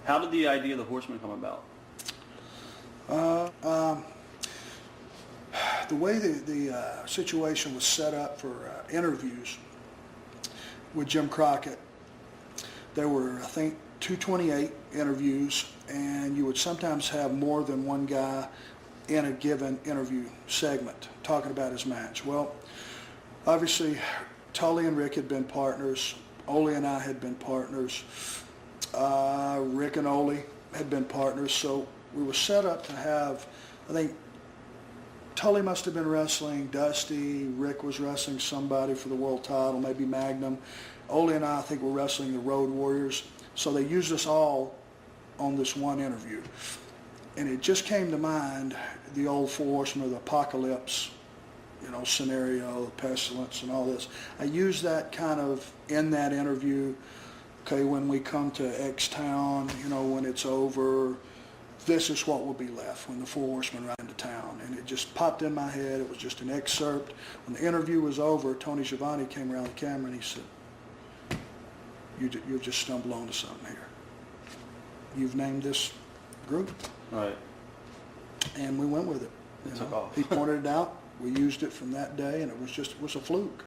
How did the idea of the Horsemen come about? The way the situation was set up for interviews with Jim Crockett, there were, I think, 228 interviews, and you would sometimes have more than one guy in a given interview segment talking about his match. Well, obviously, Tully and Rick had been partners. Ole and I had been partners. Rick and Ole had been partners, so we were set up to have, I think, Tully must have been wrestling Dusty, Rick was wrestling somebody for the world title, maybe Magnum. Ole and I think, were wrestling the Road Warriors. So they used us all on this one interview. And it just came to mind, the old Four Horsemen of the Apocalypse, scenario, the pestilence and all this. I used that kind of in that interview. Okay, when we come to X-Town, when it's over, this is what will be left when the Four Horsemen ride into town. And it just popped in my head. It was just an excerpt. When the interview was over, Tony Schiavone came around the camera and he said, you've just stumbled onto something here. You've named this group. Right. And we went with it. It took off. He pointed it out. We used it from that day, and it was a fluke.